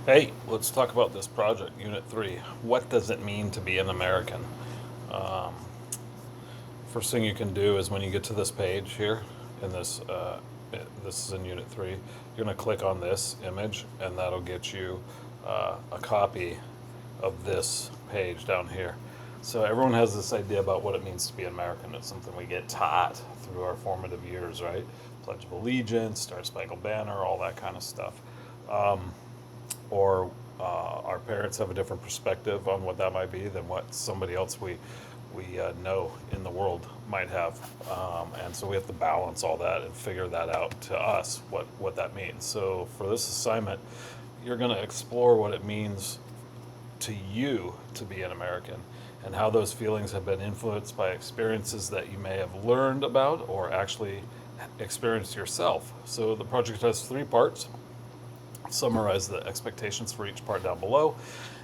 Hey, let's talk about this project, Unit 3. What does it mean to be an American? Um, First thing you can do is when you get to this page here, in this is in Unit 3, you're going to click on this image, and that'll get you a copy of this page down here. So everyone has this idea about what it means to be an American. It's something we get taught through our formative years, right? Pledge of Allegiance, Star Spangled Banner, all that kind of stuff. Or our parents have a different perspective on what that might be than what somebody else we know in the world might have, and so we have to balance all that and figure that out to us what that means. So for this assignment, you're going to explore what it means to you to be an American and how those feelings have been influenced by experiences that you may have learned about or actually experienced yourself. So the project has three parts. Summarize the expectations for each part down below.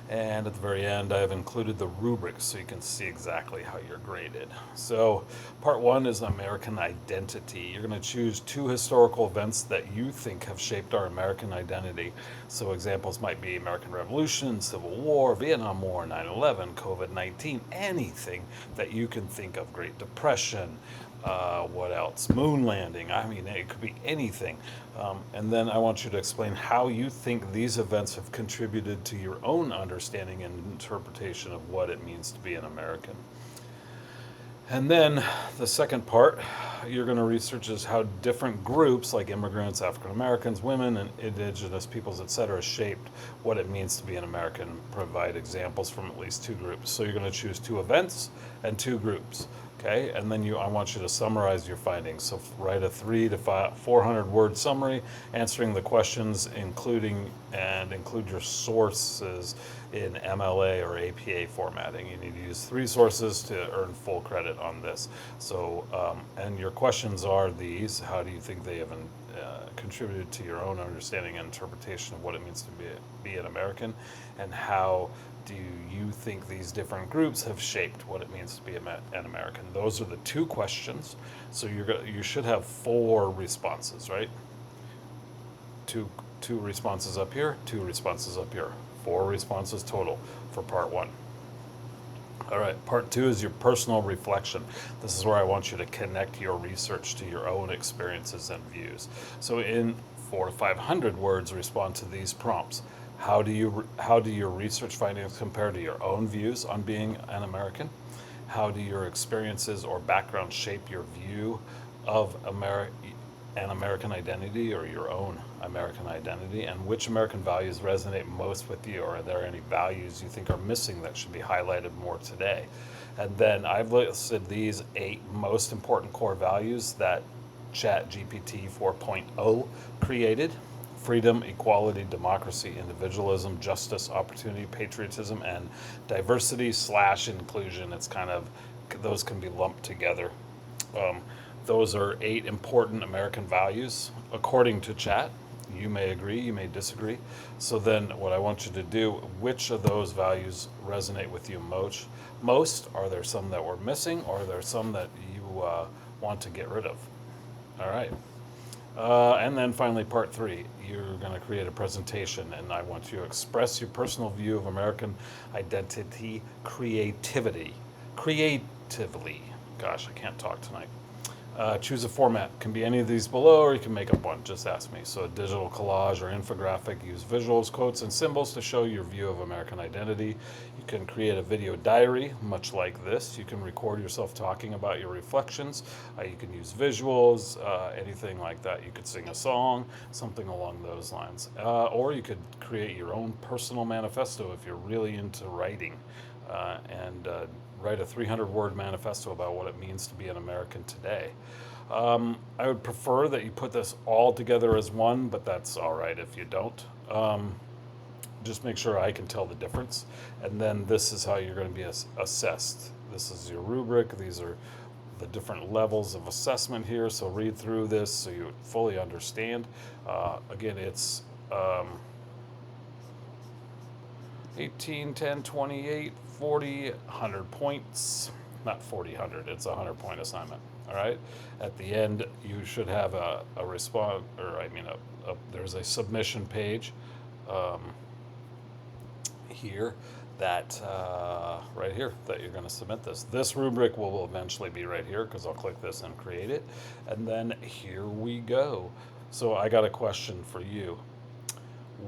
And at the very end, I have included the rubrics so you can see exactly how you're graded. So, part one is American identity. You're going to choose two historical events that you think have shaped our American identity. So, examples might be American Revolution, Civil War, Vietnam War, 9/11, COVID 19, anything that you can think of, Great Depression, what else? Moon landing. I mean, it could be anything. And then I want you to explain how you think these events have contributed to your own understanding and interpretation of what it means to be an American. And then the second part, you're going to research is how different groups like immigrants, African Americans, women, and indigenous peoples, etc., shaped what it means to be an American. Provide examples from at least two groups. So you're going to choose two events and two groups. Okay, and then I want you to summarize your findings. So write a 400 word summary, answering the questions, include your sources in MLA or APA formatting. You need to use three sources to earn full credit on this. So, and your questions are these: how do you think they have contributed to your own understanding and interpretation of what it means to be an American, and how do you think these different groups have shaped what it means to be an American? Those are the two questions. So you should have four responses, right? Two two responses up here, two responses up here. Four responses total for part one. All right, part two is your personal reflection. This is where I want you to connect your research to your own experiences and views. So in 400 to 500 words, respond to these prompts. How do your research findings compare to your own views on being an American? How do your experiences or background shape your view of an American identity or your own American identity? And which American values resonate most with you? Or are there any values you think are missing that should be highlighted more today? And then I've listed these 8 most important core values that ChatGPT 4.0 created: freedom, equality, democracy, individualism, justice, opportunity, patriotism, and diversity/inclusion. It's kind of, those can be lumped together. Um, those are 8 important American values according to Chat. You may agree, you may disagree. So then, what I want you to do, which of those values resonate with you most? Are there some that were missing, or are there some that you want to get rid of? All right. And then finally, part three, you're going to create a presentation, and I want you to express your personal view of American identity creatively. Gosh, I can't talk tonight. Choose a format. Can be any of these below, or you can make up one. Just ask me. So, a digital collage or infographic. Use visuals, quotes, and symbols to show your view of American identity. You can create a video diary, much like this. You can record yourself talking about your reflections. You can use visuals, anything like that. You could sing a song, something along those lines. Or you could create your own personal manifesto if you're really into writing. And write a 300-word manifesto about what it means to be an American today. I would prefer that you put this all together as one, but that's all right if you don't. Just make sure I can tell the difference. And then this is how you're going to be assessed. This is your rubric. These are the different levels of assessment here. So read through this so you fully understand. Again, it's 18, 10, 28, 40, 100 points. Not 40, 100. It's a 100-point assignment. All right. At the end, you should have a response, or I mean, there's a submission page. here that right here that you're going to submit this. This rubric will eventually be right here because I'll click this and create it. And then here we go. So I got a question for you.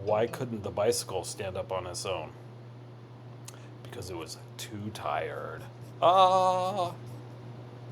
Why couldn't the bicycle stand up on its own? Because it was too tired. Ah!